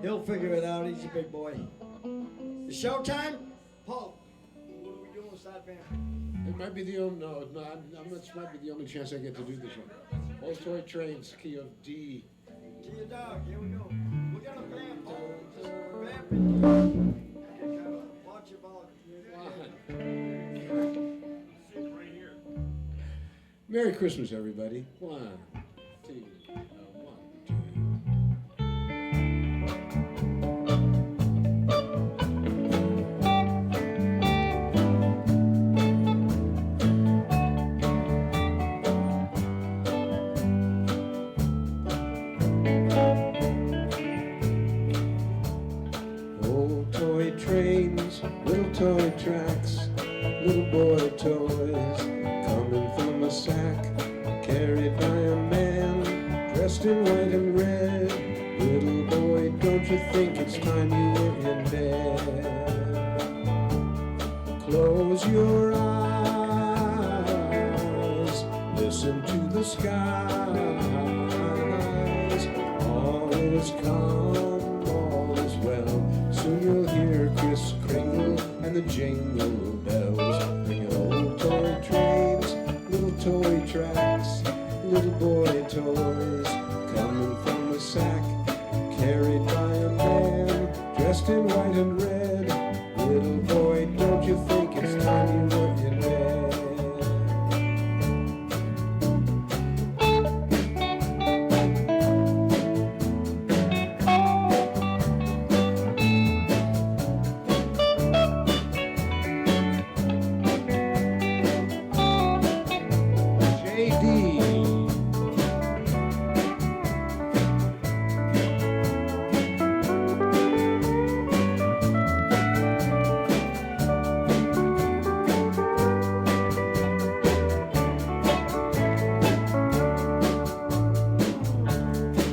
He'll figure it out. He's a big boy. It's showtime? Paul, what are we doing with Side Band? It might be the only, this might be the only chance I get to do this one. Old Toy Trains, key of D. To your dog, here we go. We're gonna vamp, Paul. Just vamping. Okay, come on. Watch your volume. Merry Christmas, everybody. One, two, one, two. Old toy trains, little toy tracks, little boy toys coming from a sack, carried by a man dressed in white and red. Little boy, don't you think it's time you were in bed? Close your eyes, listen to the skies. All is calm, all is well. Soon you'll hear Kris Kringle and the jingle bells, ringing old toy trains, little toy tracks, little boy toys coming from a sack, carried by a man dressed in white and red. Little boy, don't you think it's time you were in bed?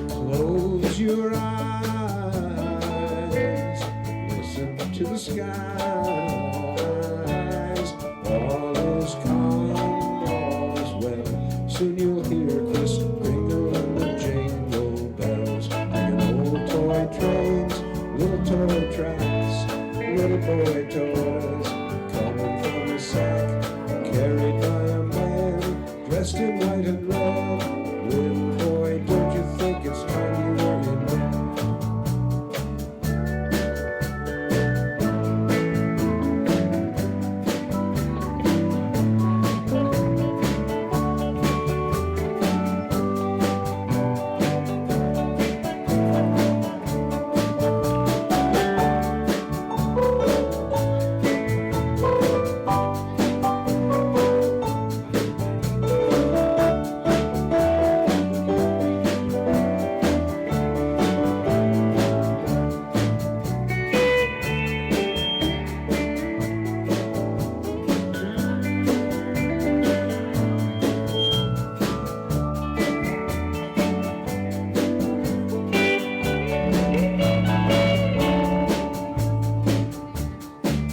Close your eyes, listen to the skies. All is calm, all is well. Soon you'll hear Kris Kringle and the jingle bells, ringing old toy trains, little toy tracks, little boy toys coming from a sack, carried by a man dressed in white and red. Little boy, don't you think it's time you were in bed?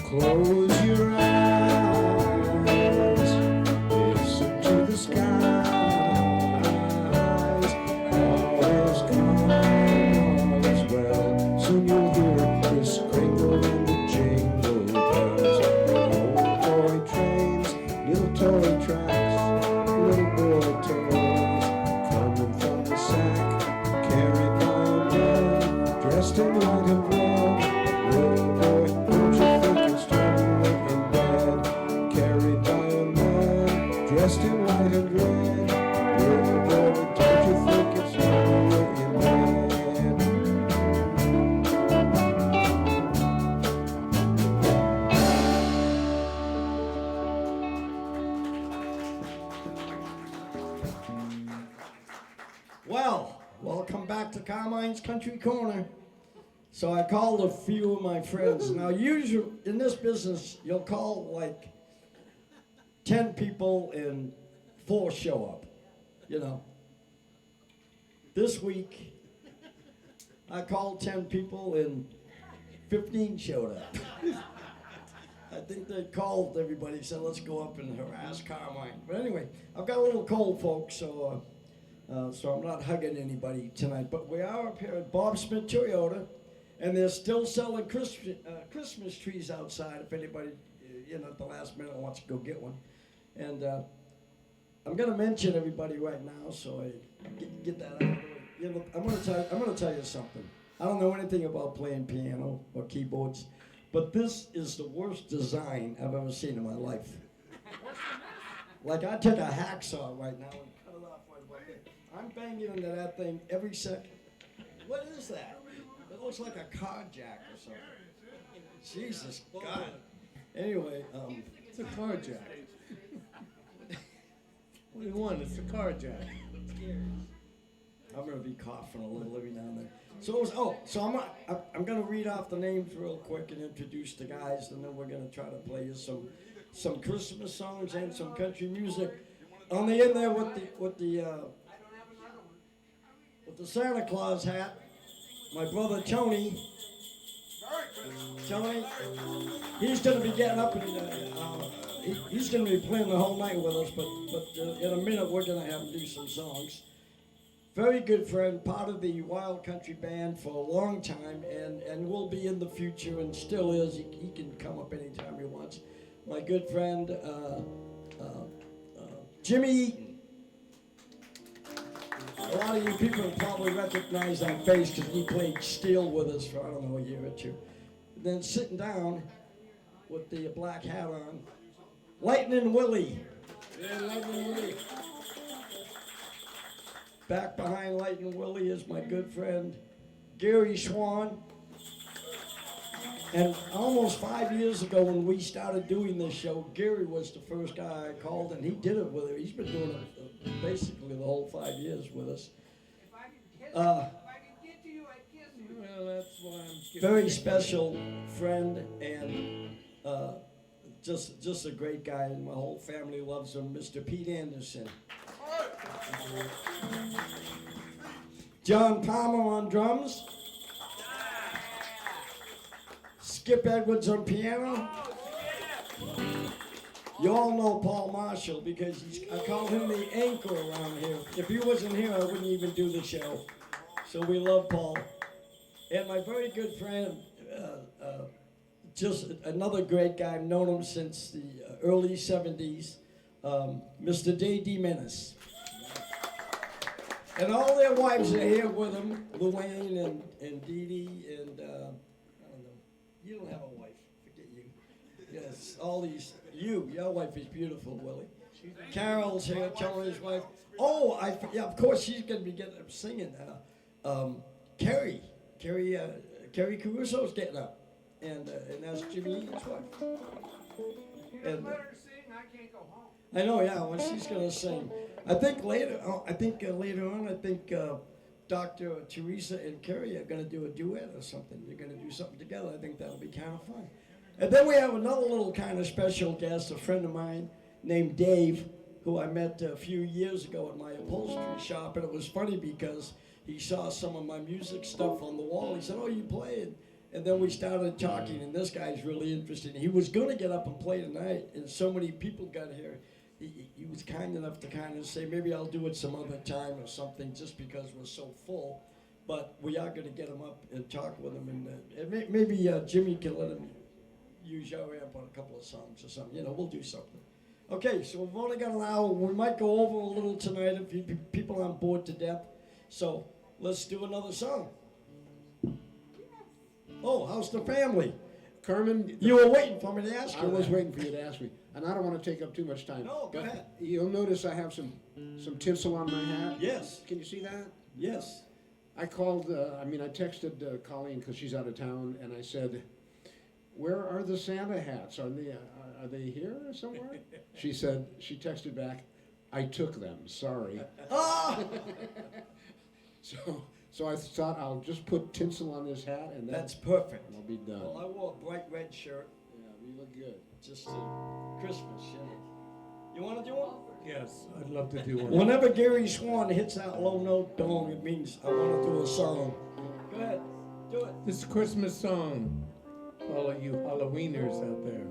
Close your eyes, listen to the skies. All is calm, all is well. Soon you'll hear Kris Kringle and the jingle bells. Old toy trains, little toy tracks, little boy toys coming from the sack, carried by a man dressed in white and red. Little boy, don't you think it's time you were in bed? Carried by a man dressed in white and red. Little boy, don't you think it's time you were in bed? Well, welcome back to Carmine's Country Corner. So I called a few of my friends. Now, usually in this business, you'll call like 10 people and 4 show up, you know. This week, I called 10 people and 15 showed up. I think they called everybody, said let's go up and harass Carmine. But anyway, I've got a little cold, folks, so So I'm not hugging anybody tonight. But we are up here at Bob Smith Toyota, and they're still selling Christmas trees outside if anybody, at the last minute wants to go get one. And I'm going to mention everybody right now, so I get that out of the way. I'm going to tell you something. I don't know anything about playing piano or keyboards, but this is the worst design I've ever seen in my life. Like, I take a hacksaw right now and cut it off right about there. I'm banging into that thing every second. What is that? It looks like a car jack or something. Jesus God. Anyway, It's a car jack. What do you want? It's a car jack. I'm gonna be coughing a little every now and then. I'm gonna read off the names real quick and introduce the guys, and then we're gonna try to play you some Christmas songs and some country music. On the end there with the Santa Claus hat, my brother Tony. Tony, he's gonna be getting up and he's gonna be playing the whole night with us. But in a minute we're gonna have him do some songs. Very good friend, part of the Wild Country Band for a long time, and will be in the future, and still is. He can come up anytime he wants. My good friend, Jimmy Eaton. A lot of you people probably recognize that face because he played steel with us for, I don't know, a year or two. And then sitting down with the black hat on, Lightning Willie. Yeah, Lightning Willie. Back behind Lightning Willie is my good friend, Gary Schwan. And almost 5 years ago when we started doing this show, Gary was the first guy I called, and he did it with her. He's been doing it basically the whole 5 years with us. If I could get to you, I'd kiss you. Well, that's why I'm Very special friend, and just a great guy, and my whole family loves him, Mr. Pete Anderson. John Palmer on drums. Skip Edwards on piano. You all know Paul Marshall because I call him the anchor around here. If he wasn't here, I wouldn't even do the show. So we love Paul. And my very good friend, just another great guy. I've known him since the early 70s, Mr. Day D. Menace. And all their wives are here with him, Luann and Dee Dee, and I don't know. You don't have a wife, forget you. Yes, all these, your wife is beautiful, Willie. Carol's here, Tony's wife. Oh, yeah, of course she's going to be getting up singing. Carrie Caruso's getting up, and that's Jimmy Eaton's wife. And, Let her sing, I can't go home. I know, yeah. Well, she's gonna sing. I think later on, Dr. Teresa and Carrie are gonna do a duet or something. They're gonna do something together. I think that'll be kind of fun. And then we have another little kind of special guest, a friend of mine named Dave, who I met a few years ago at my upholstery shop. And it was funny because he saw some of my music stuff on the wall. He said, "Oh, you play?" And then we started talking, and this guy's really interested. He was going to get up and play tonight, and so many people got here. He was kind enough to kind of say, maybe I'll do it some other time or something, just because we're so full. But we are going to get him up and talk with him, and maybe Jimmy can let him use your amp on a couple of songs or something. We'll do something. Okay, so we've only got an hour. We might go over a little tonight if people aren't bored to death. So let's do another song. Oh, how's the family? Carmen, You were waiting for me to ask you. I was that. waiting for you to ask me, and I don't want to take up too much time. No, go but ahead. You'll notice I have some tinsel on my hat. Yes, Can you see that? yes. I called, I texted Colleen because she's out of town, and I said, "Where are the Santa hats? Are they here somewhere?" She texted back, "I took them, sorry." Ah, So I thought I'll just put tinsel on this hat, and that's perfect. I'll be done. Well, I wore a bright red shirt Yeah, you look good. just to Christmas, You want to do one? Yes, I'd love to do one. Whenever Gary Swan hits that low note dong, it means I want to do a song. Go ahead, do it. This Christmas song, all of you Halloweeners out there.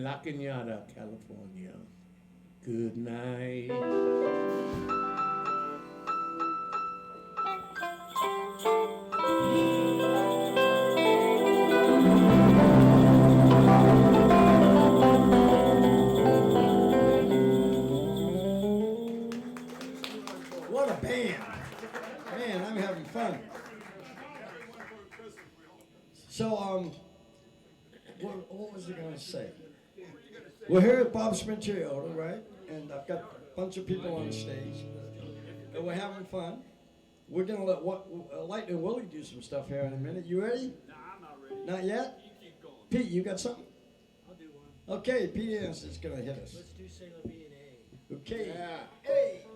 La Cañada, California. Good night. What a band. Man, I'm having fun. So, what was I going to say? We're here at Bob's Spinchiota, right? And I've got a bunch of people on stage. And we're having fun. We're going to let Light and Willie do some stuff here in a minute. You ready? Nah, I'm not ready. Not yet? You keep going. Pete, you got something? I'll do one. Okay, Pete Anderson is going to hit us. Let's do Sailor B and A. Okay. Yeah. Hey!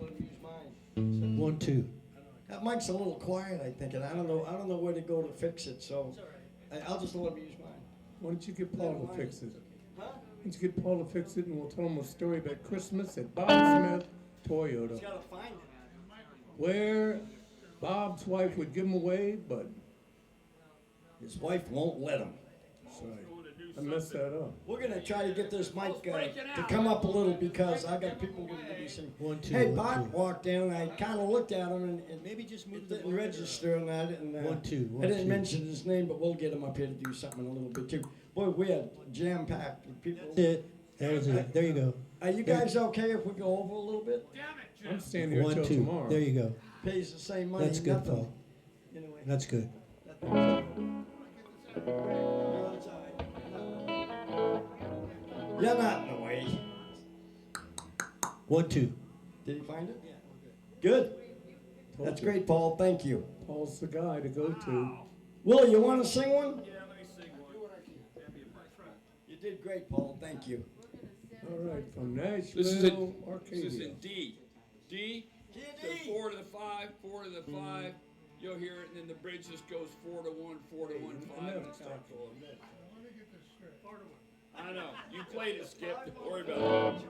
let him use mine. 1, 2. That mic's a little quiet, I think, and I don't know where to go to fix it, so I'll just let him use mine. Why don't you get Paul to fix it? Huh? Why don't you get Paul to fix it and we'll tell him a story about Christmas at Bob Smith Toyota, He's gotta find it. where Bob's wife would give him away, but His wife won't let him. sorry, I messed that up. We're gonna try to get this mic to come up a little because I got people gonna give me some. 1, 2. Hey, 1, Bart 2. walked in, and I kinda looked at him and Maybe just move it the didn't monitor. register and that, and 1, 2. 1, I didn't 2. mention his name, but we'll get him up here to do something a little bit too. Boy, we had jam-packed with people. That's it. That was it. There you go. Are you guys okay if we go over a little bit? I'm staying here 1, till 2. tomorrow. There you go. Pays the same money, That's good, nothing. Paul. Anyway. That's good. No, it's all right. You're not in the way. 1, 2. Did he find it? Yeah. Good. Told That's you. great, Paul. Thank you. Paul's the guy to go to. Willie, you want to sing one? Yeah, let me sing one. You did great, Paul. Thank you. All right, from Nashville, This is Arcadia. in D. D, D. the 4 to the 5, 4 to the 5. You'll hear it, and then the bridge just goes 4 to 1, 4 to 1, 5, and it starts going. I know. You played it, Skip. Don't worry about it.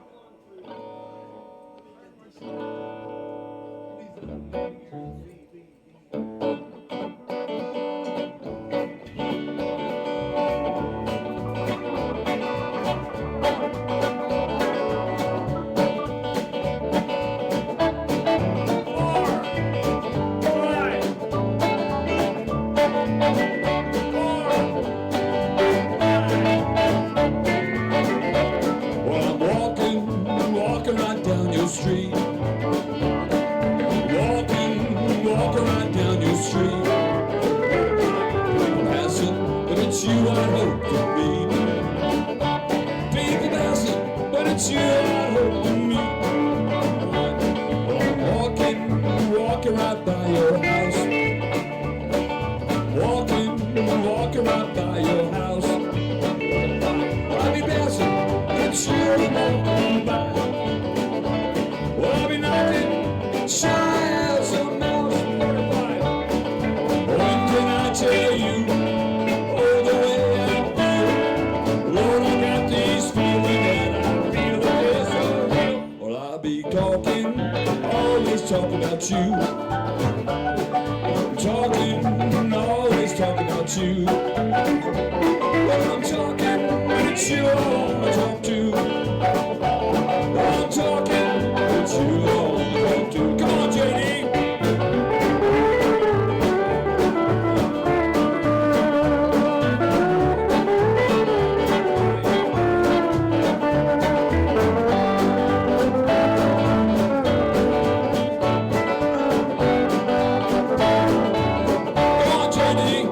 Well, I'm walking right down your street. Walking right down your street. People passing, but it's you I hope to meet. People passing, but it's you I hope to meet. Well, I'm walking right by your house. Walking right by your house. I'll be dancing, it's you I'm walking by. Well, I'll be knocking, shy as a mouse. 45. When can I tell you, oh, the way I feel? Lord, I got these feelings and I feel that it's so real. Well, I'll be talking, always talk about you. Always talk about you. Well, I'm talking, but it's you I wanna talk to. Well, I'm talking, but it's you I wanna talk to. Come on, JD. Come on, JD.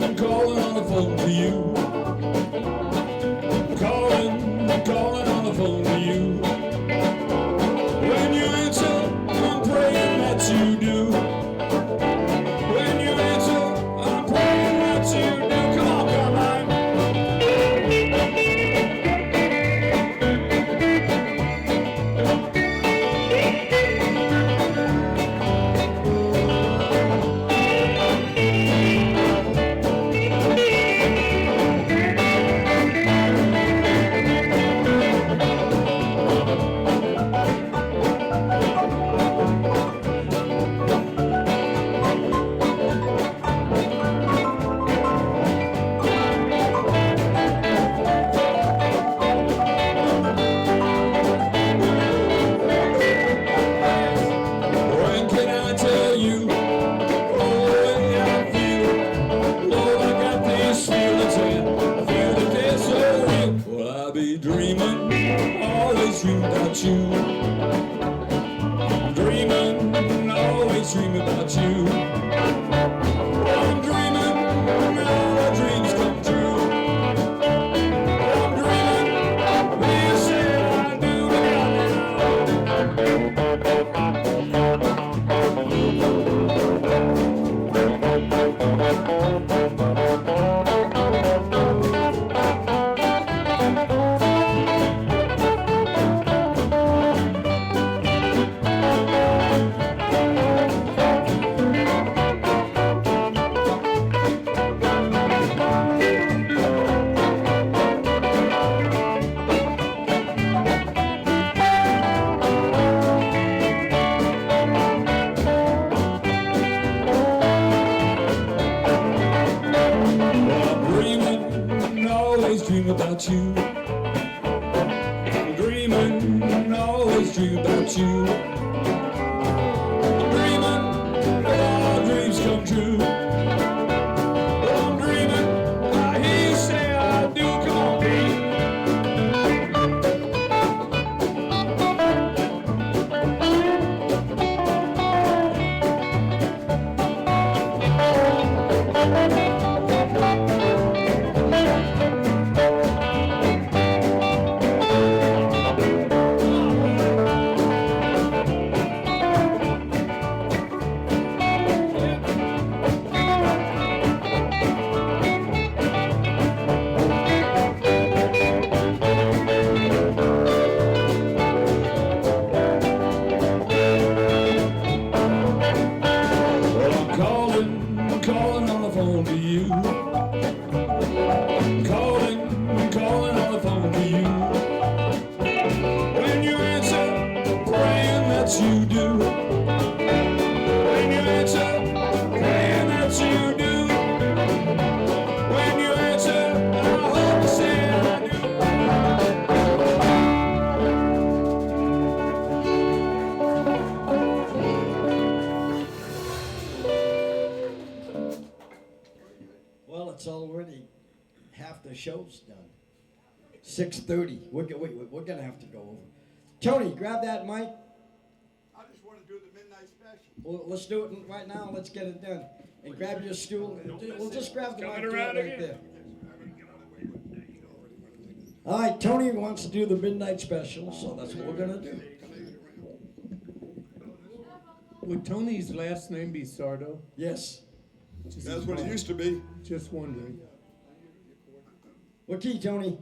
I'm calling on the phone for you. Calling on the phone for you. When you answer, I'm praying that you do. When you answer, I'm praying that you do. Come on, Carmine. When can I tell you, oh, the way I feel? Lord, I got these feelings and I feel that they're so real. Well, I'll be dreaming, always dream about you. Dreaming, always dream about you. I'm dreaming, all my dreams come true. I'm dreaming, it's you. I'm dreaming that all dreams come true. I'm dreaming, I hear you say I do. Come on, baby. Well, I'm calling on the phone to you. Calling on the phone to you. When you answer, praying that you do. When you answer, praying that you do. When you answer, I hope you say I do. Well, it's already half the show's done. 6:30. We're gonna have to go over. Tony, grab that mic. I just want to do the midnight special. Well, let's do it right now. Let's get it done. And grab your stool. We'll just grab the mic Coming do it around right again. there. All right, Tony wants to do the midnight special, so that's what we're gonna do. Would Tony's last name be Sardo? Yes. That's what it used to be. Just wondering. What key, Tony?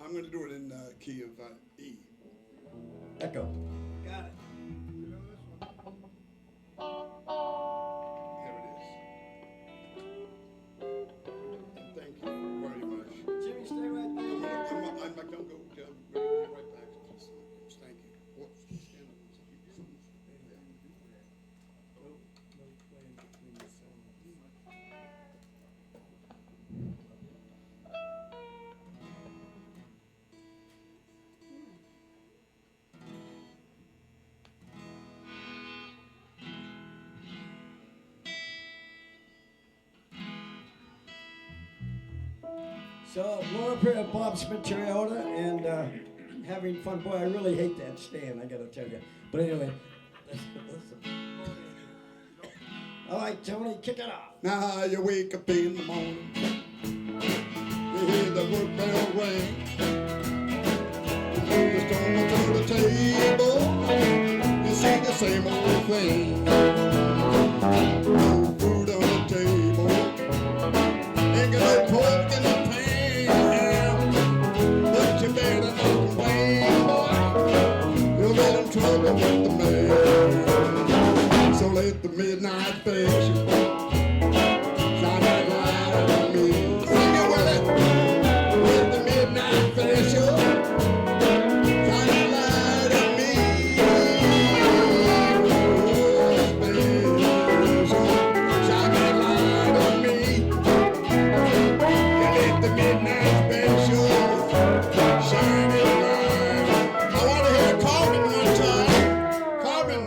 I'm going to do it in key of E. Echo. Got it. Here it is. And thank you very much. Jimmy, stay right there. I'm not going to go. I'm going to be right back. Just thank you. Whoops. Stand up. So we're up here at Bob Smith Toyota and having fun. Boy, I really hate that stand, I gotta tell you. But anyway, all right, Tony, kick it off. Now you wake up in the morning, you hear the work bell ring, you stroll to the table, you see the same old thing. No food on the table, ain't got no pork in the pan, but you better not complain, boy, you'll get in trouble with the man. So let the midnight special shine that light on me. Sing it with it. Let the midnight special shine that light on me. Special, shine that light on me. Yeah, let the midnight special shine that light. I want to hear Corbin one time. Corbin.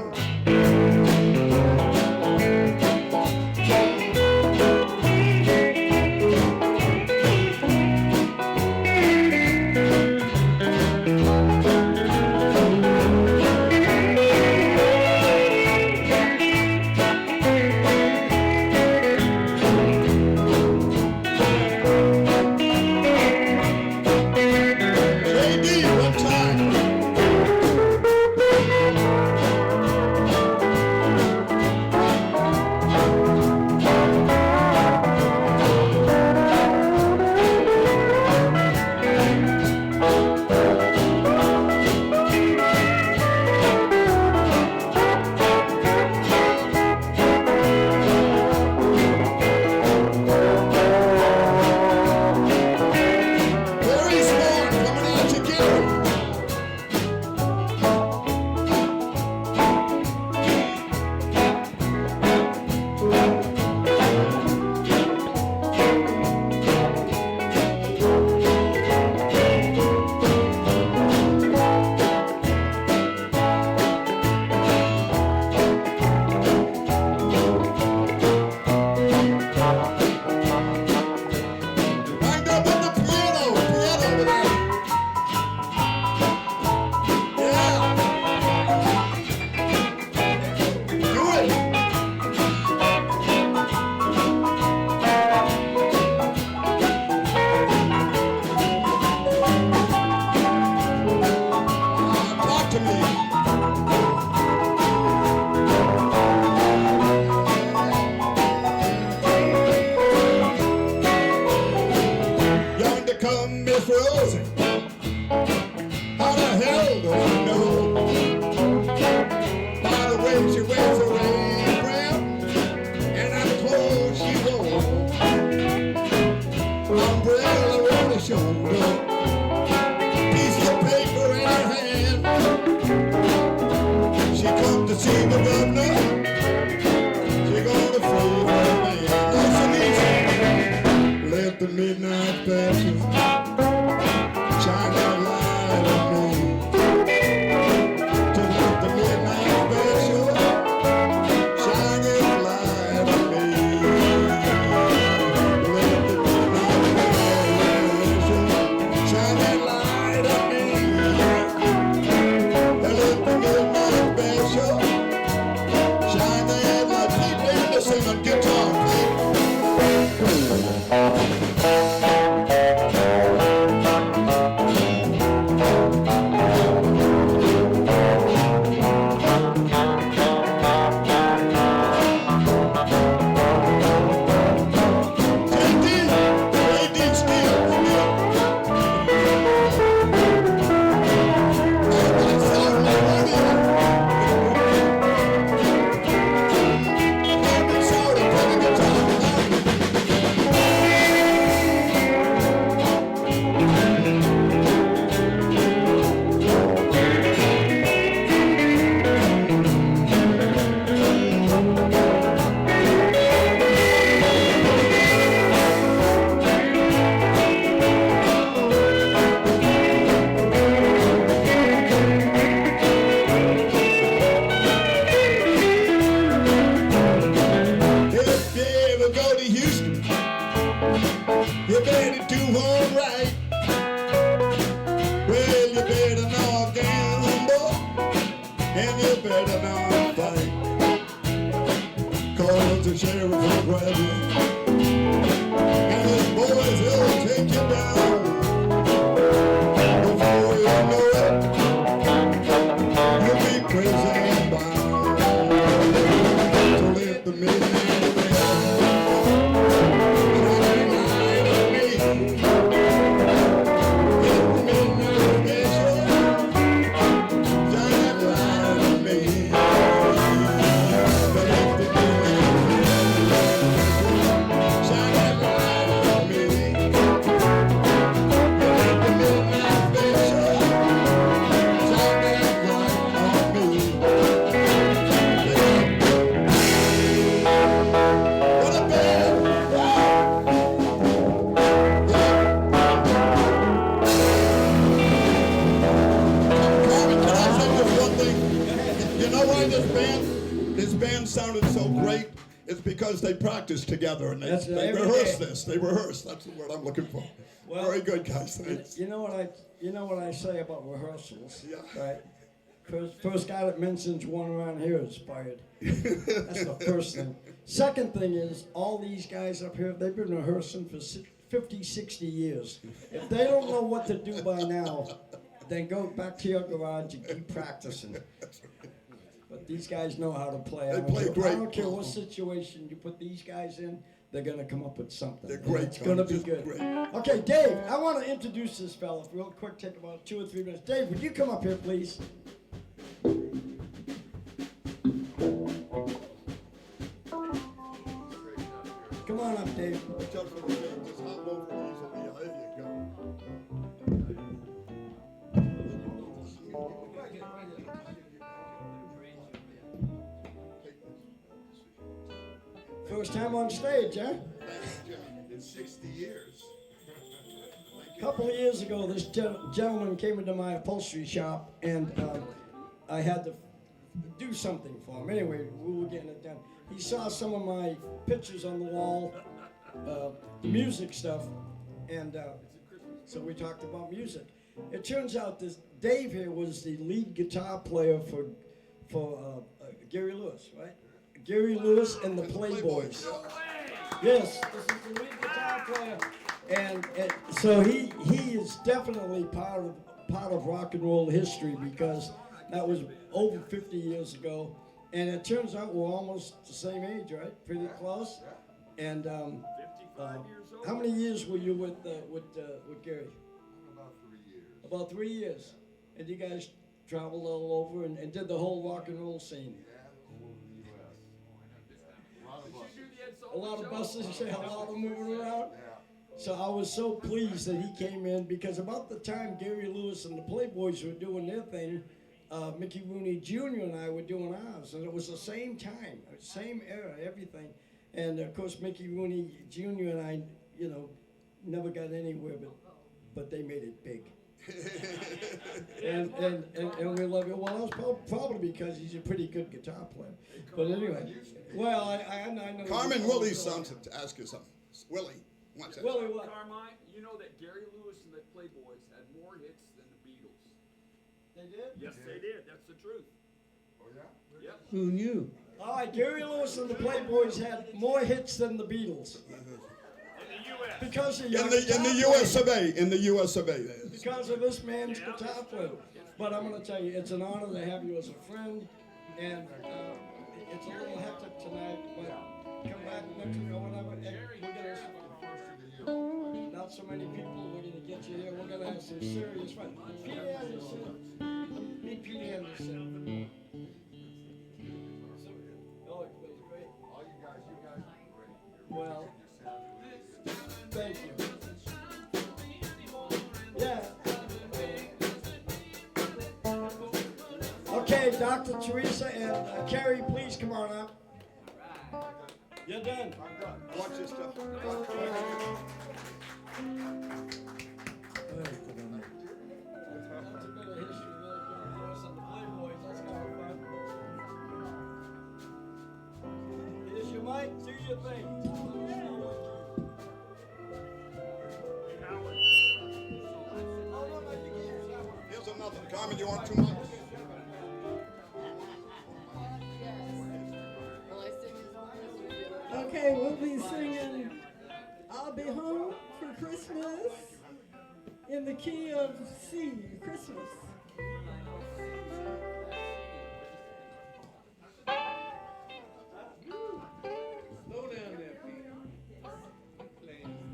see the governor. She gonna free her man. Listen easy. Let the midnight passion shine that light on me. To let the midnight passion shine its light on me. Let the midnight passion shine that light on me. Let the midnight passion shine that light. People listen on guitar. If you ever go to Houston, you better do one right. Well, you better not gamble, and you better not fight. 'Cause the sheriff will grab you, and his boys will take you down. Before you know it, you'll be crazy and bound. So let the midnight bell shine light on me. Let the midnight bell shine light on me. Let the midnight bell shine light on me. Let the midnight bell shine light on me. What a bell! Carmen, can I say just one thing? You know why this band sounded so great? It's because they practiced together and That's they every rehearsed day. this. They rehearsed. That's the word I'm looking for. Well, Very good, guys. Thanks. You know what I say about rehearsals, Yeah. right? First guy that mentions one around here is fired. That's the first thing. Second thing is, all these guys up here, they've been rehearsing for 50, 60 years. If they don't know what to do by now, then go back to your garage and keep practicing. But these guys know how to play. They play great. I don't care what situation you put these guys in, they're gonna come up with something. They're great, It's gonna Tony, be just good. great. Okay, Dave, I want to introduce this fella real quick. Take about 2 or 3 minutes. Dave, would you come up here, please? Come on up, Dave. Just hop over easily. There you go. First time on stage, huh? In 60 years. couple of years ago, this gentleman came into my upholstery shop, and I had to do something for him. Anyway, we were getting it done. He saw some of my pictures on the wall, the music stuff, and so we talked about music. It turns out this Dave here was the lead guitar player for Gary Lewis, right? Gary Lewis and the Playboys. Yes, this is the lead guitar player, and so he is definitely part of rock and roll history, because that was over 50 years ago, and it turns out we're almost the same age, right? Pretty close. And how many years were you with Gary? About 3 years. About 3 years. And you guys traveled all over and did the whole rock and roll scene. All over the U.S. A lot of buses, you say, a lot of moving around. So I was so pleased that he came in, because about the time Gary Lewis and the Playboys were doing their thing, Mickey Rooney Jr. and I were doing ours, and it was the same time, same era, everything. And of course, Mickey Rooney Jr. and I, you know, never got anywhere, but they made it big. and we love it. Well, that's probably because he's a pretty good guitar player. But anyway, well, I know. Carmen Willie's son to ask you something. Willie, what's that? Willie, what? Carmine, you know that Gary Lewis and the Playboys had more hits than the Beatles. They did? Yes, they did. That's the truth. Oh, yeah? Yep. Who knew? All right, Gary Lewis and the Playboys had more hits than the Beatles. In the U.S. Because of In your the guitar US player. of A, in the US of A. Because of this man's guitar player. But I'm going to tell you, it's an honor to have you as a friend, and it's a little hectic tonight, but come back next week or whatever, and we're going to, not so many people, we're going to get you here, we're going to have some serious fun. Pete Anderson, meet Pete Anderson. Oh, it was great. All you guys are great. Well, thank you. Yeah. Okay, Dr. Teresa and Carrie, please come on up. You're done. I'm done. Watch this stuff. That's a bit of history there, Gary Lewis and the Playboys. That's kind of fun. Here's your mic. Do your thing. Here's another. Carmen, you want 2 months? Okay, we'll be singing I'll Be Home for Christmas in the key of C, Christmas. Slow down there, Pete.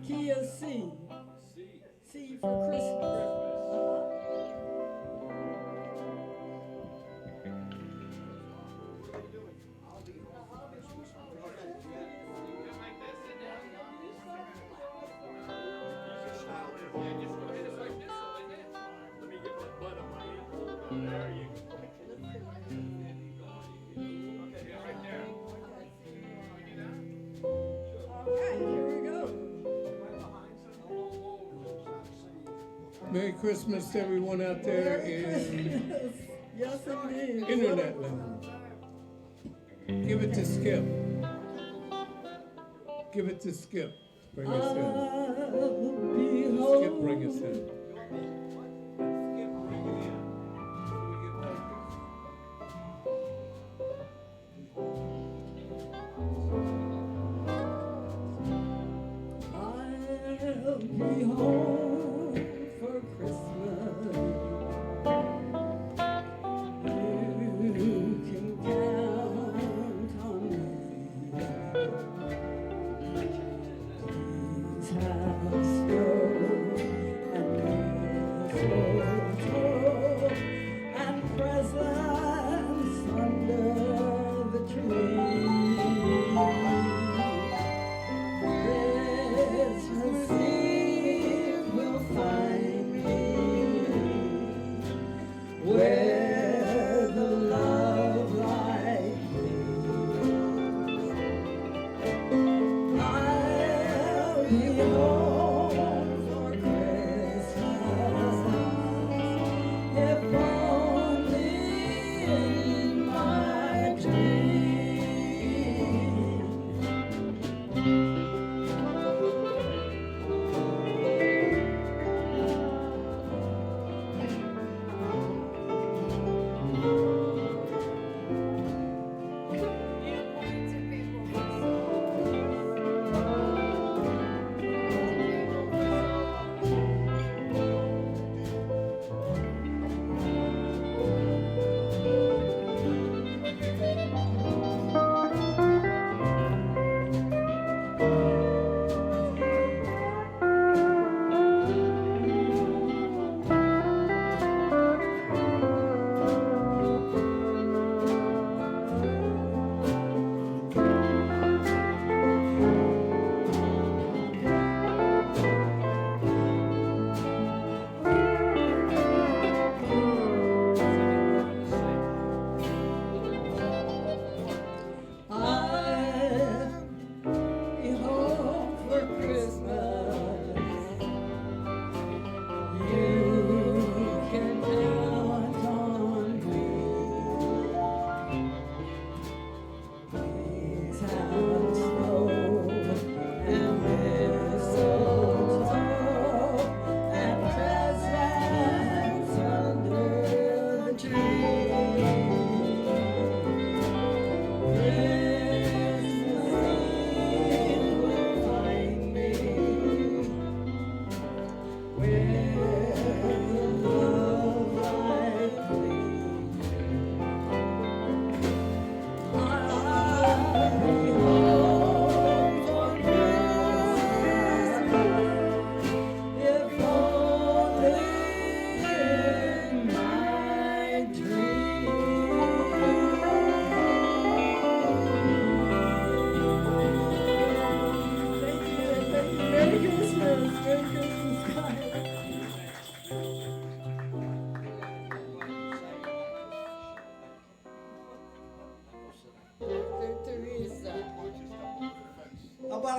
Key of C. C for Christmas. Okay, here we go. Merry Christmas, everyone out there Merry in Christmas. Yes, indeed. Internet land. Give it to Skip. Give it to Skip. Bring us in. I'll be home. Skip, bring us in. I'll be home for Christmas. You can count on me. Please have snow and mistletoe and presents under the tree. Christmas Eve will find me where the love light gleams. I'll be home for Christmas.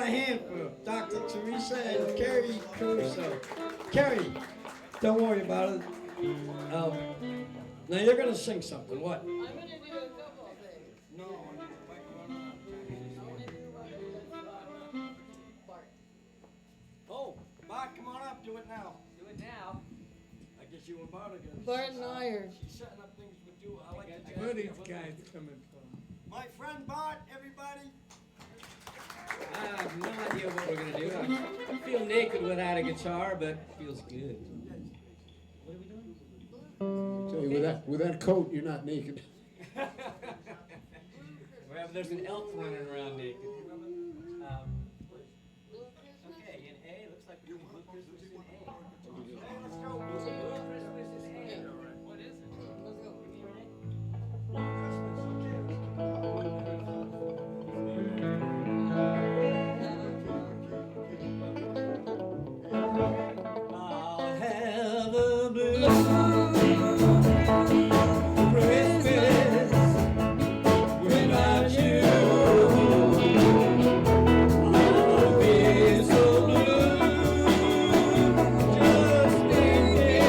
a hand for Dr. Teresa and Carrie Caruso. Carrie, don't worry about it. Now you're gonna sing something. What? I'm gonna do a couple of things. No. Bart. Oh, Bart, come on up. Do it now. Do it now. I guess you and Bart are gonna. Bart and I are. She's setting up things with you. I like to. Where are these guys coming from? My friend Bart, everybody. I have no idea what we're gonna do. I feel naked without a guitar, but feels good. What are we doing? Tell you, with that coat, you're not naked. Well, there's an elk running around naked. Okay, in A, looks like we're doing Blue Christmas in A. Hey, let's go. Blue Christmas in A. What is it? Let's go. I'll have a blue Christmas without you. I'll be so blue just thinking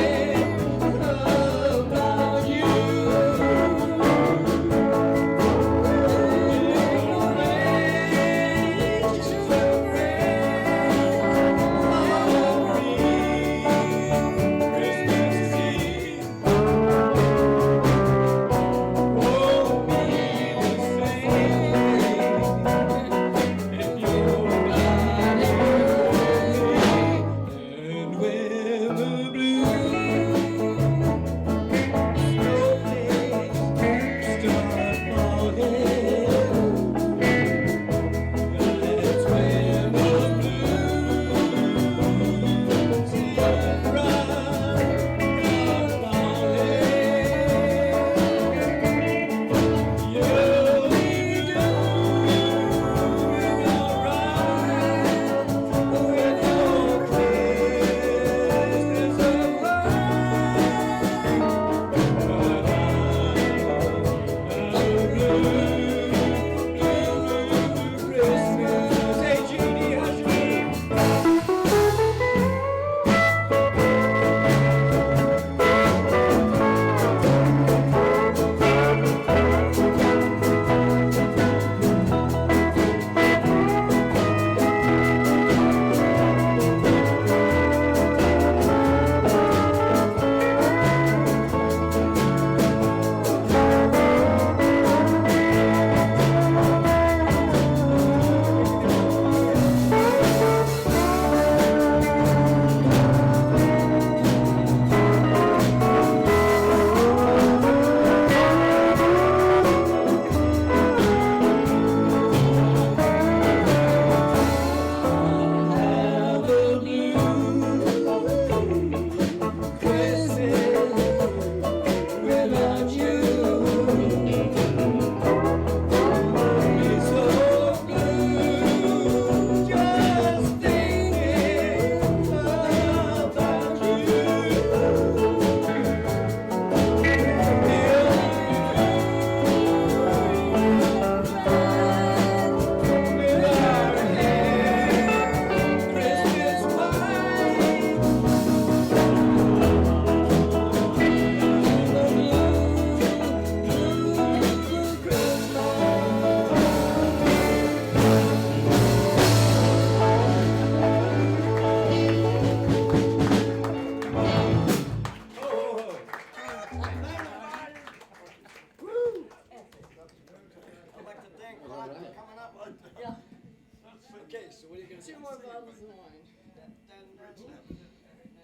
about you. Okay, so what are you gonna Two say? more bottles of wine.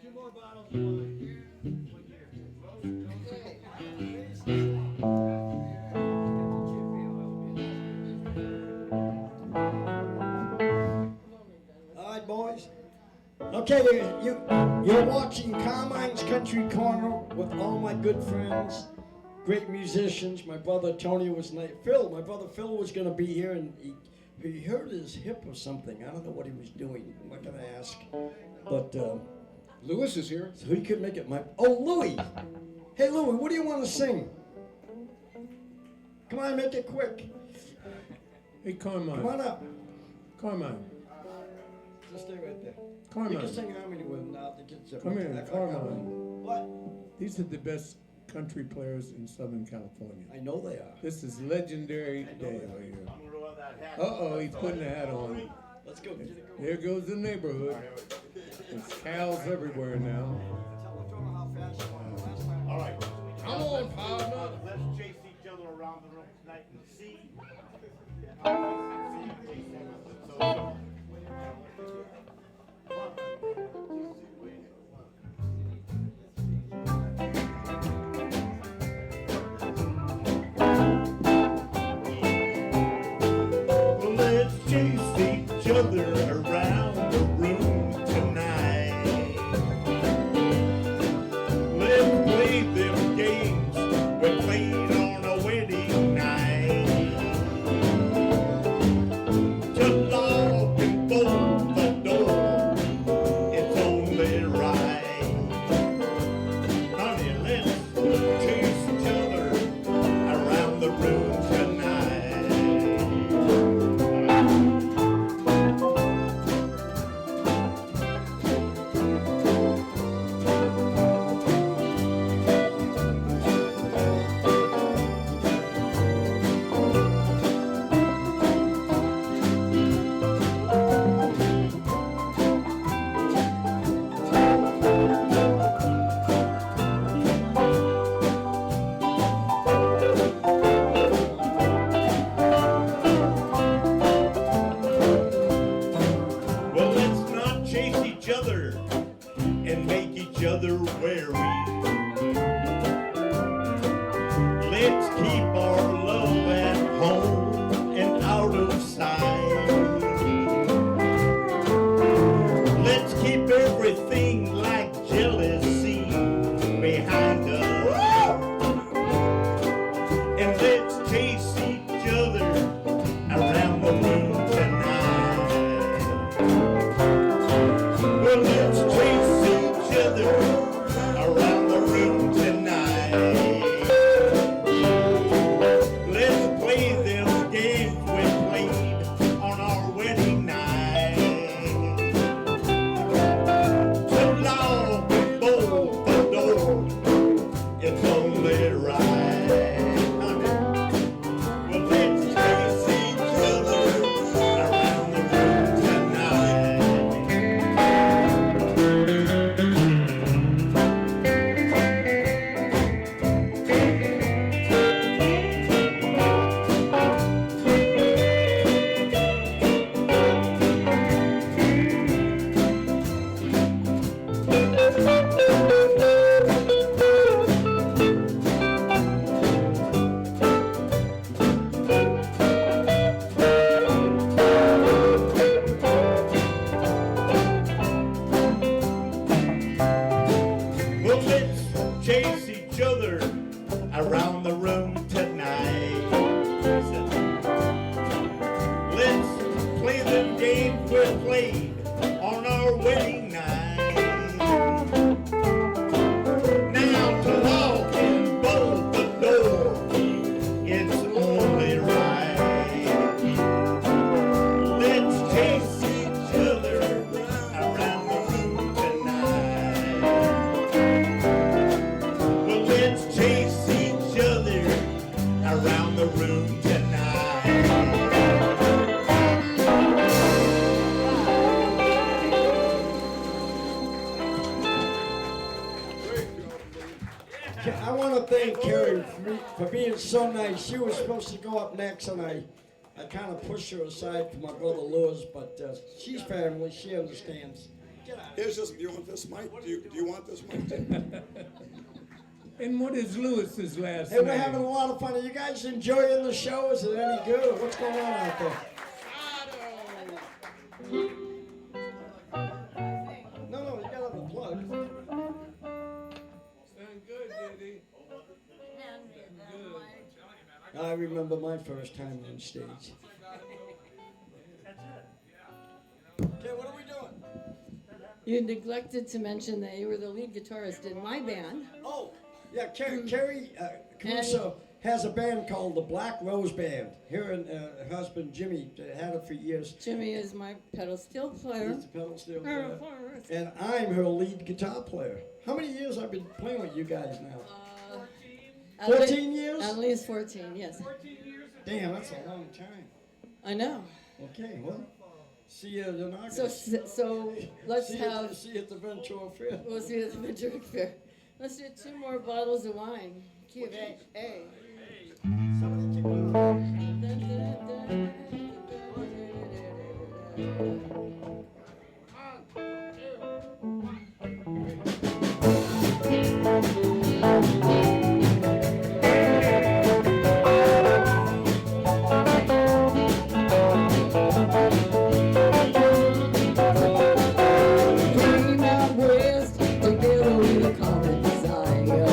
Two more bottles of wine. All right, boys. Okay, you're watching Carmine's Country Corner with all my good friends, great musicians. My brother Tony was my brother Phil was gonna be here, and he hurt his hip or something. I don't know what he was doing. I'm not gonna ask, but Louis is here. so he could make it. Louis. Hey, Louis, what do you want to sing? Come on, make it quick. Hey, Come Carmine. on up. Carmine. Just stay right there. Carmine. You can sing harmony with them now. The kids are. Come here, Carmine. What? These are the best country players in Southern California. I know they are. This is legendary day right here. Uh-oh, he's putting the hat on. Let's go. Get it going. There goes the neighborhood. It's cows everywhere now. Tell the drummer how fast you want. Last time. All right. Come on, partner. Let's chase each other around the room tonight and see. Well, let's chase each other around the room tonight. Let's play them games we played on a wedding night. To lock and bolt the door, it's only right. Honey, let's chase each other around the room tonight. Well, let's not chase each other and make each other weary. Let's keep our love at home and out of sight. Let's keep everything like jealousy behind us. And let's chase each other around the room tonight. Well, let's chase each other around the room tonight. Let's play them games we played on our wedding night. To lock and bolt the door, it's only right. Honey. Well, let's chase each other around the room tonight. Well, let's chase each other around the room tonight. Let's play them games we played on our wedding night. Now to lock and bolt the door, it's only right. Let's chase each other around the room tonight. Well, let's chase each other around the room tonight. I want to thank Carrie for being so nice. She was supposed to go up next, and I kind of pushed her aside for my brother Lewis, but she's family. She understands. Here's this, do you want this mic? Do you want this mic? And what is Lewis's last Hey, name? we're having a lot of fun. Are you guys enjoying the show? Is it any good? What's going on out there? No, you gotta have a plug. Sound good, did he? I remember my first time on stage. Okay, what are we doing? You neglected to mention that you were the lead guitarist in my band. Oh, yeah, Carrie Caruso has a band called the Black Rose Band. Her and her husband Jimmy had it for years. Jimmy is my pedal steel player. He's the pedal steel player. And I'm her lead guitar player. How many years I've been playing with you guys now? 14 years? At least 14, yes. Damn, that's a long time. I know. Okay, well, see you in August. So let's see have. See you at the Ventura Fair. We'll see you at the Ventura Fair. Let's do 2 more bottles of wine. Key of A. Somebody keep going. Came out west together with a common desire.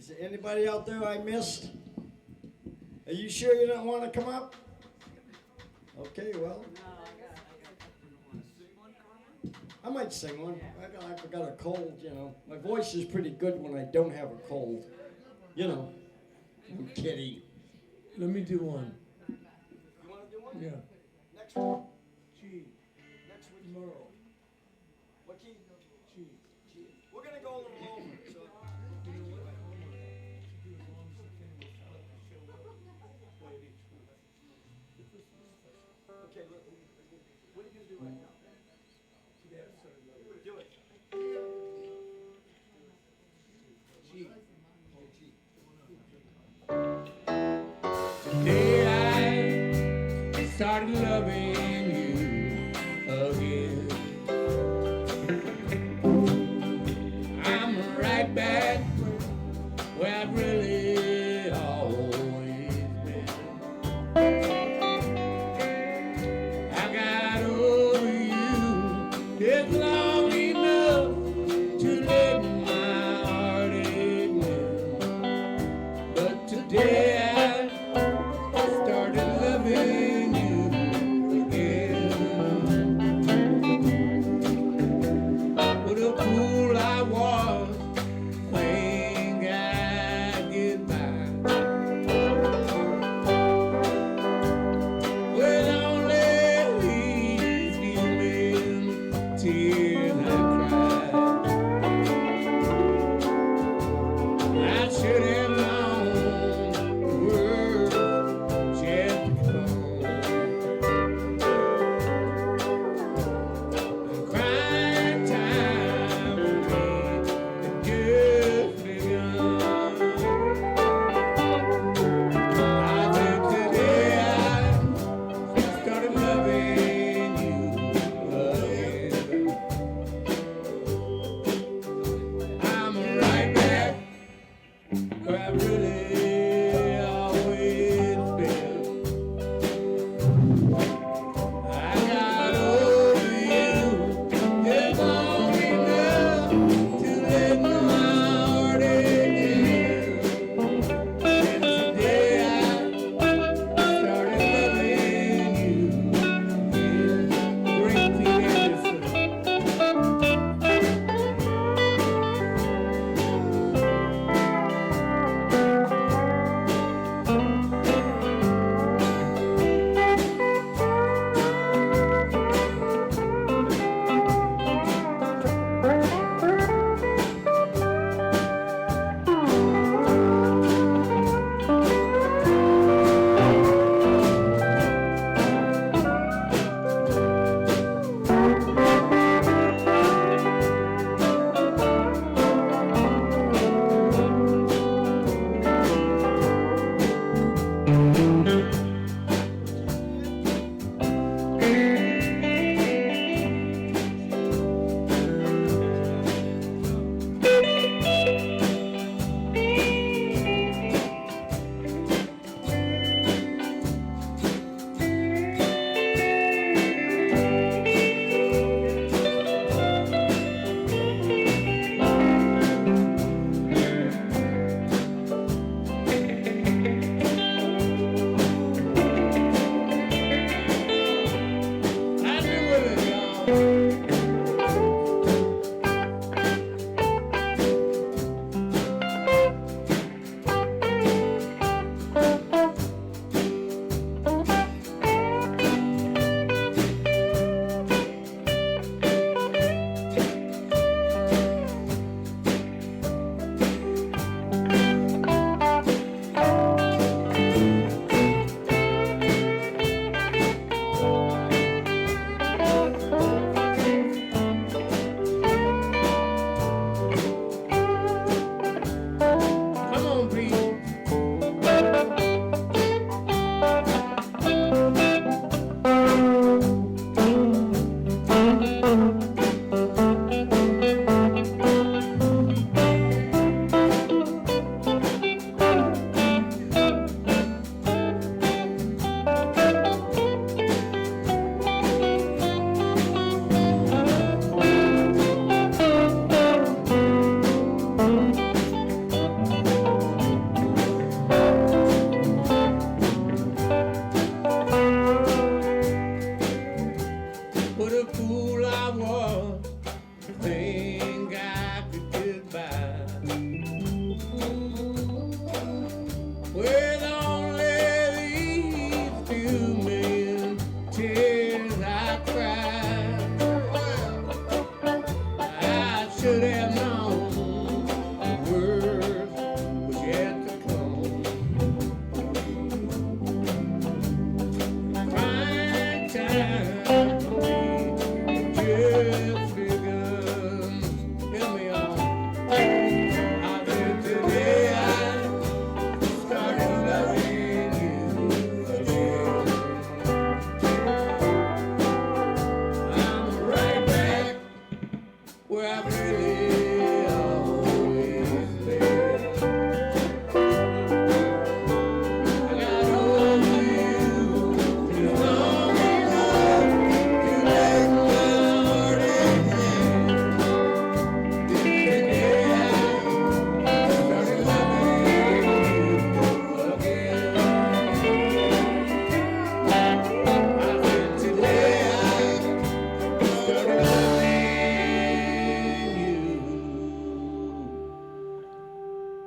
Is there anybody out there I missed? Are you sure you don't want to come up? Okay, well. I might sing one. I got a cold, you know. My voice is pretty good when I don't have a cold. You know. I'm kidding. Let me do one. You want to do one? Yeah. Next one. G. Next week. Tomorrow. What key? G. G. We're going to go a little over. So. Okay, look. What are you going to do right now? Do it. G. Today I started loving you again. I'm right back where I've really always been. I got over you just long enough to let my heart admit. But today I started loving you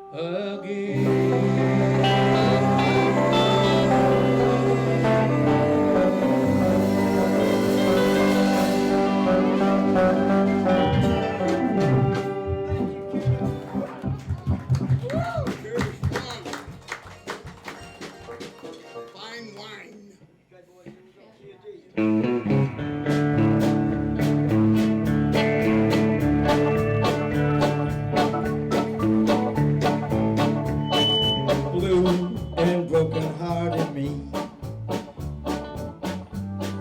Fine wine. Blue and broken hearted me,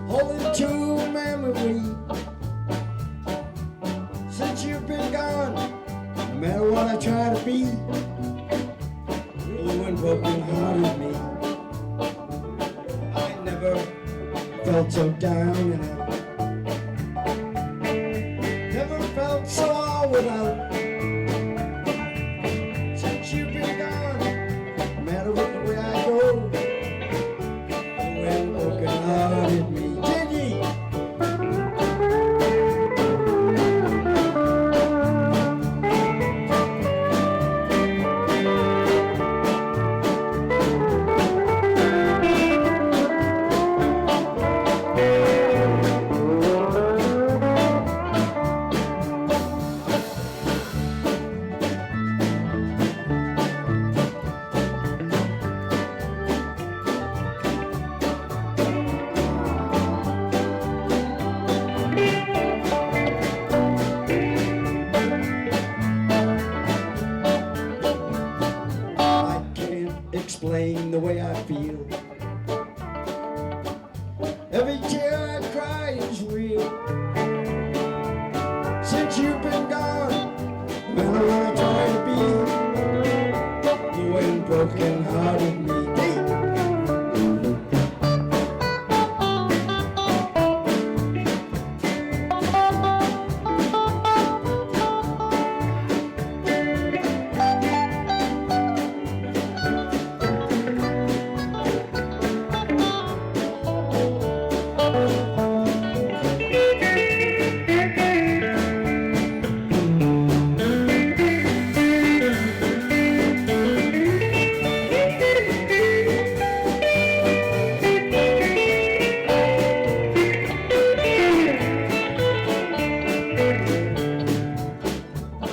holding to memory. Since you've been gone, no matter what I try to be, blue and broken hearted me. I never felt so down and out, never felt so all without. Since you've been gone, no matter what the way I go, blue and broken hearted me. Did ye? I can't explain the way I feel. Every tear I cry is real. Since you've been gone, no matter what I try to be, blue and broken hearted me. Deep.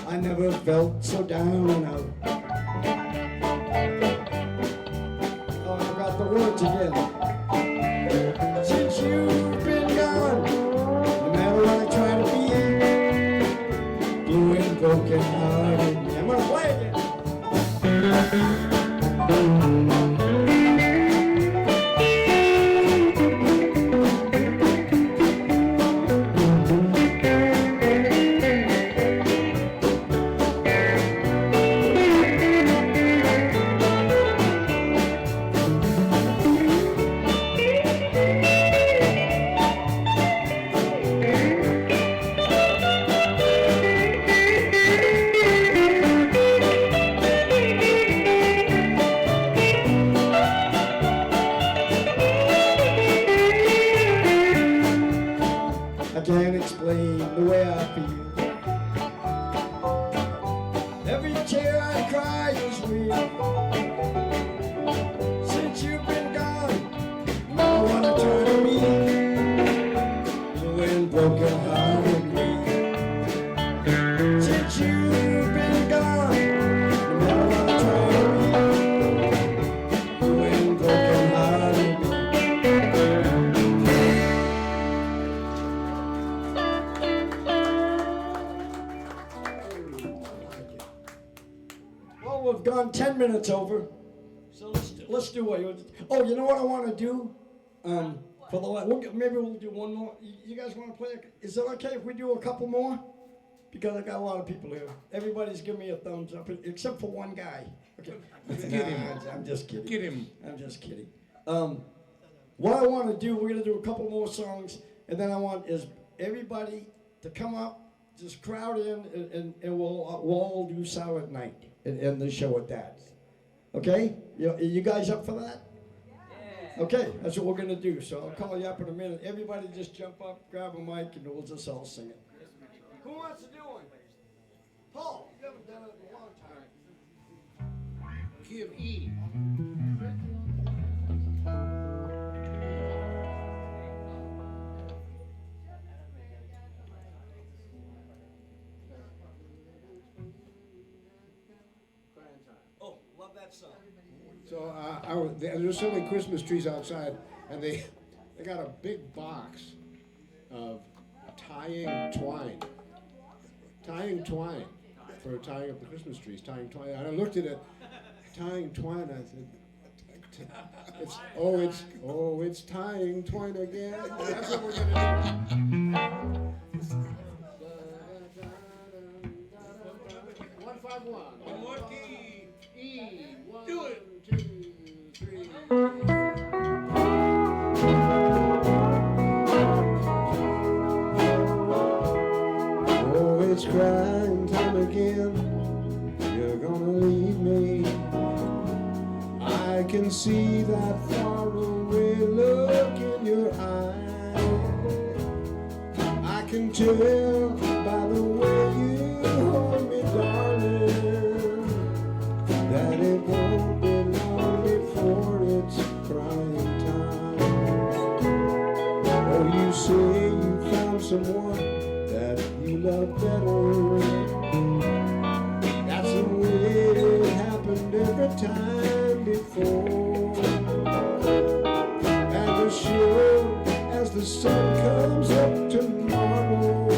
I never felt so down and out. Oh, I forgot the words again. Since you've been gone, no matter what I try to be, blue and broken hearted. I'm gonna play again. I can't explain the way I feel. Every tear I cry is real. Since you've been gone, no one to try to be. Blue and broken hearted me. Since you've been gone, no one to try to be. Blue and broken hearted me. Well, we've gone 10 minutes over, so let's do what you. Oh, you know what I want to do? For the maybe we'll do one more. You guys want to play? Is it okay if we do a couple more? Because I got a lot of people here. Everybody's giving me a thumbs up, except for one guy. Okay, Get him. I'm just kidding. Get him. I'm just kidding. What I want to do, we're gonna do a couple more songs, and then I want is everybody to come up, just crowd in, and we'll all do Silent Night and end the show at that. Okay? You guys up for that? Okay, that's what we're gonna do. So I'll call you up in a minute. Everybody just jump up, grab a mic, and we'll just all sing it. Who wants to do one? Paul, you haven't done it in a long time. key of E. Oh, love that song. So there's so many Christmas trees outside, and they got a big box of tying twine for tying up the Christmas trees, tying twine. And I looked at it, tying twine. I said, it's tying twine again. That's what we're gonna do. 151. One more key. E. One, Do it. 2, 3. Oh, it's crying time again. You're gonna leave me. I can see that faraway look in your eye. I can tell by the way you hold me, darling, that it won't be long before it's crying time. Oh, you say you found someone that you love better. That's the way it happened every time before. And as sure as the sun comes up tomorrow,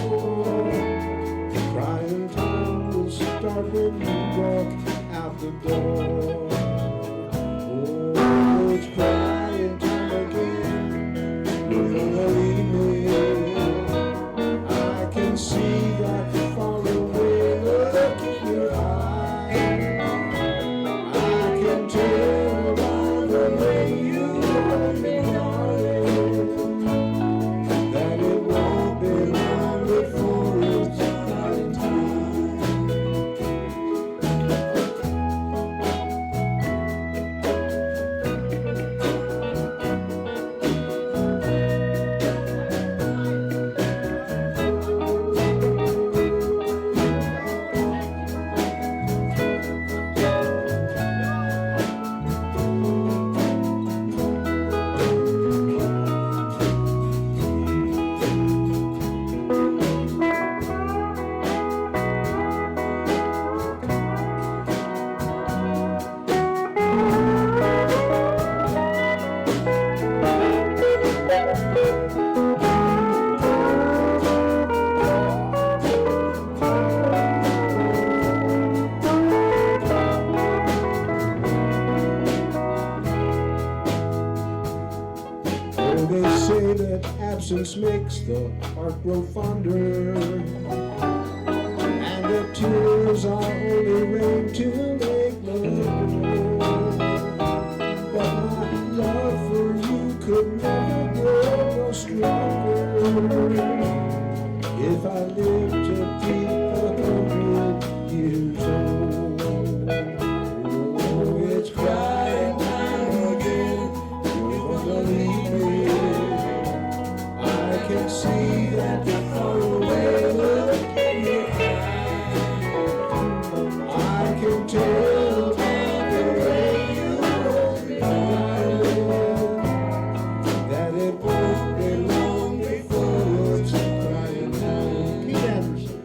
crying time will start when you walk out the door. Oh, it's crying time again. You're gonna leave me. I can see that faraway look in your eye. I can tell by the way you hold me, darling, that it won't be long before it's crying time. Oh, they say that absence makes the heart grow fonder, and that tears are only rain to make love grow. But my love for you could never grow no stronger if I lived to be 100 years old. Oh, it's crying time again. You're gonna leave me. I can see that faraway look in your eye. I can tell by the way you hold me, darling, that it won't be long before it's crying time. Pete Anderson.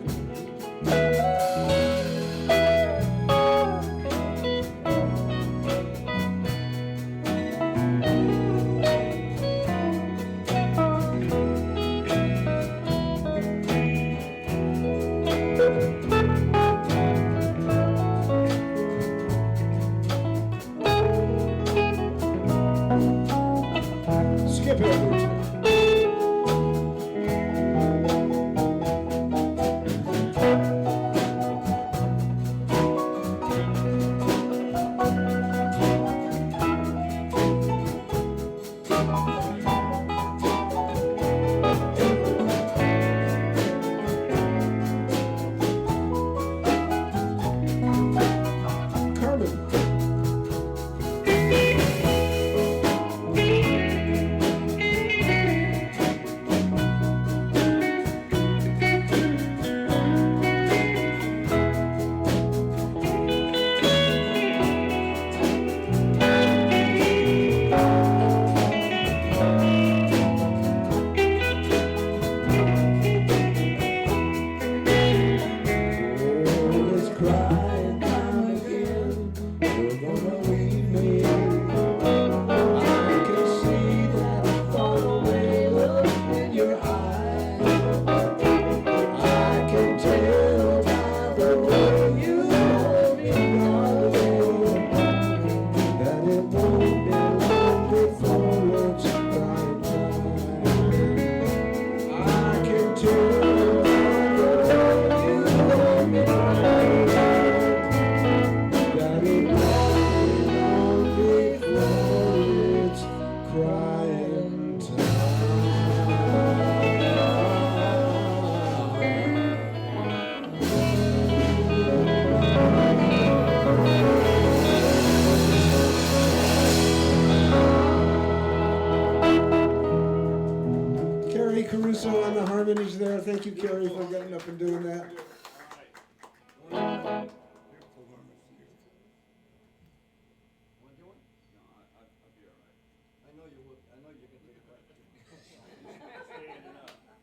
Kerry, for getting up and doing that.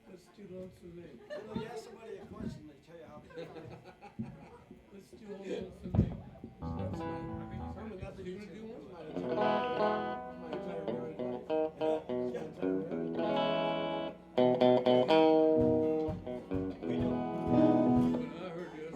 Let's do Lonesome Man. You ask somebody a question, they tell you how to do it. Let's do Old Lonesome Man. Herman, that's what you gonna do one? My entire married life. Yeah, entire married life. When I heard this,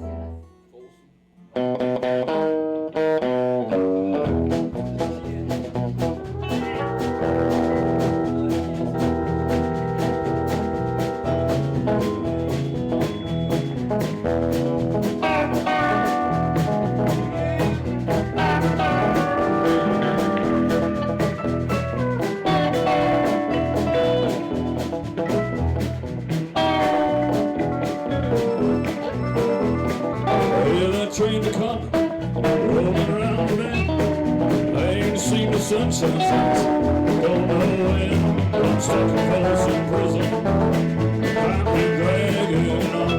Hear that train coming, rolling around the bend. I ain't seen the sunshine since don't know when. I'm stuck in Folsom Prison, I've been dragging on.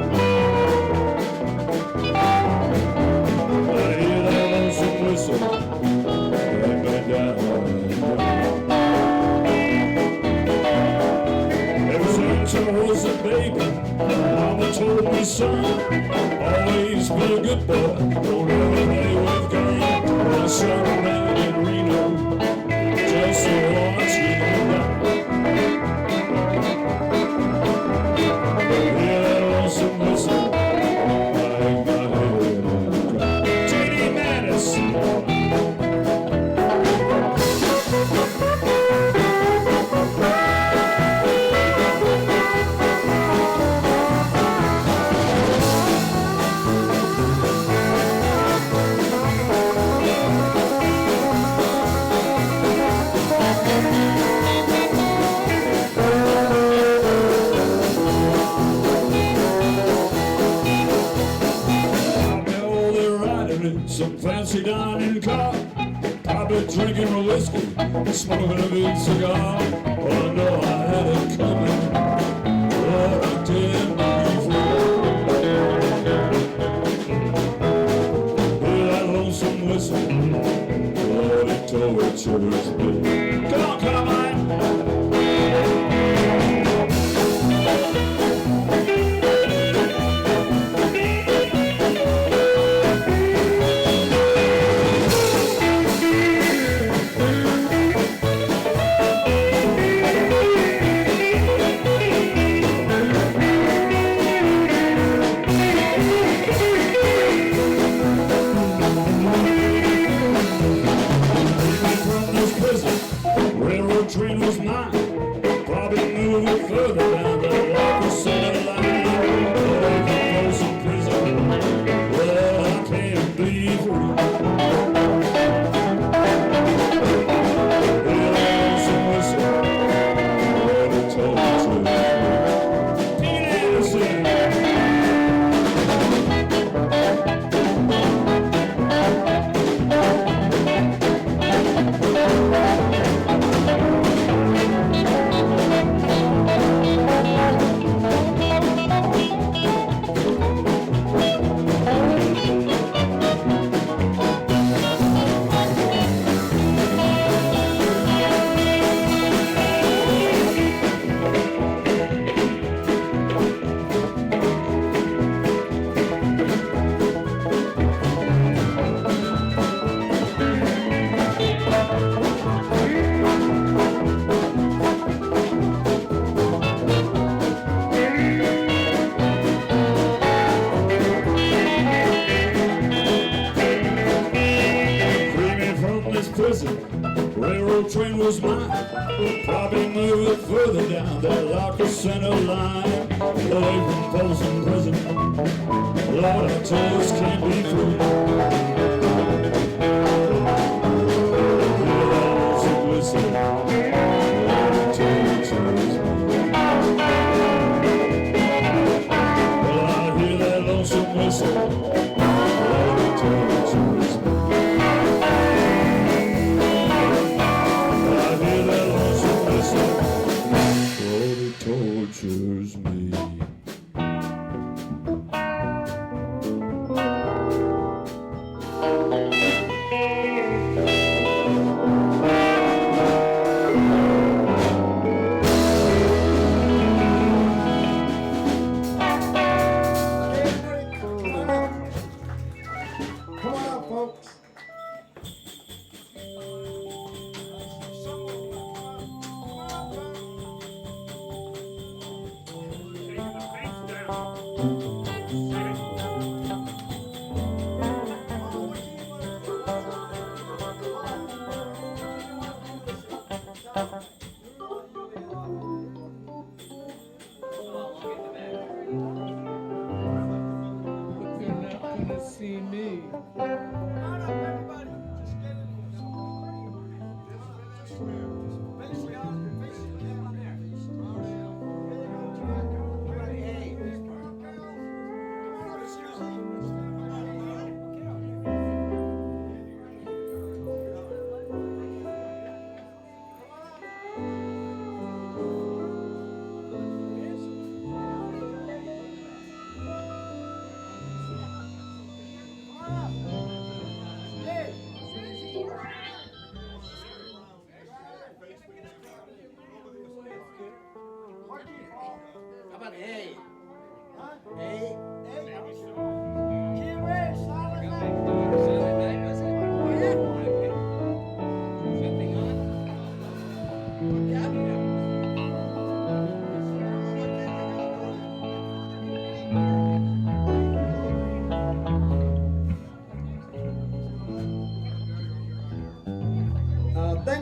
I hear that lonesome whistle, let me down. Ever since I was a baby, Mama told me, son, always be a good boy, don't ever play with guns. My son man in Reno, just to watch you die. Hear that lonesome whistle, hang my head and cry. J.D. Madison. Some fancy dining car, probably drinking a whiskey, smoking a big cigar. Oh, I know I had it coming, Lord, I didn't before. Hear that lonesome whistle, Lord, it tortures me. Come on, come on. Railroad train was mine, probably moving further down the local center line. Away from Folsom Prison, well, I can't be free. Hear that lonesome whistle, Lord, it tortures me. Pete Anderson. Prison, railroad train was mine, probably moving further down that locker center line. Away from Folsom Prison, Lord, I just can't be free. Hear that lonesome whistle, Lord, it tortures me. Well, I hear that lonesome whistle, Lord, it tortures me. Tortures me.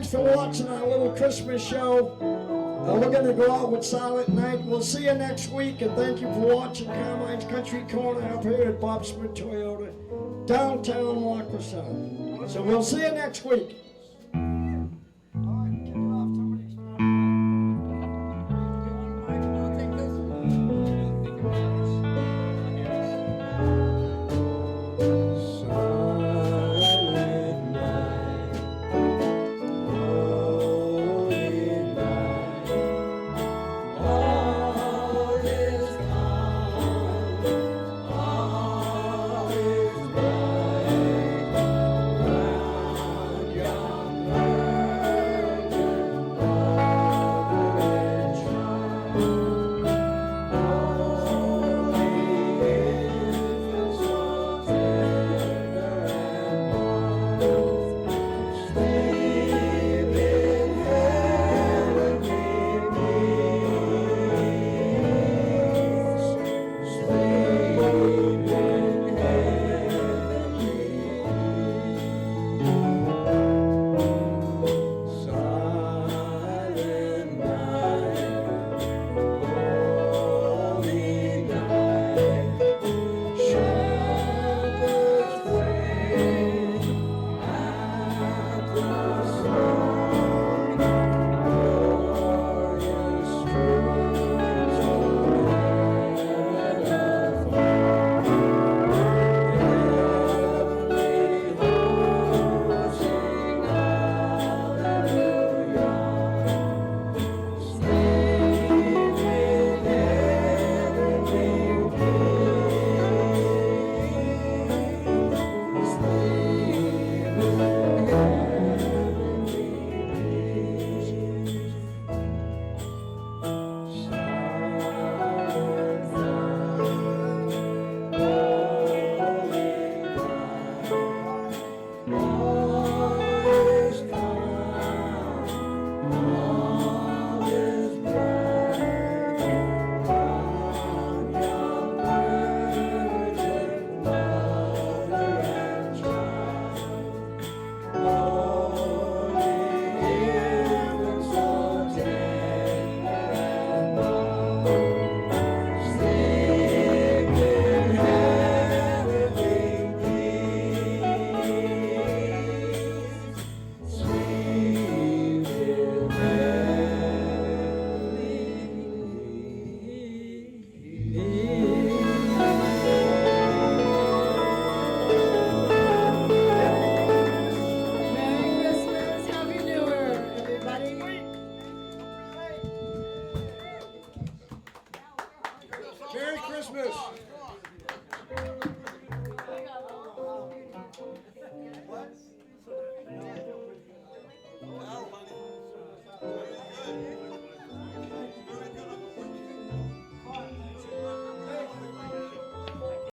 thanks for watching our little Christmas show. We're going to go out with Silent Night. We'll see you next week, and thank you for watching Carmine's Country Corner up here at Bob Smith Toyota, downtown Waukegan. So we'll see you next week.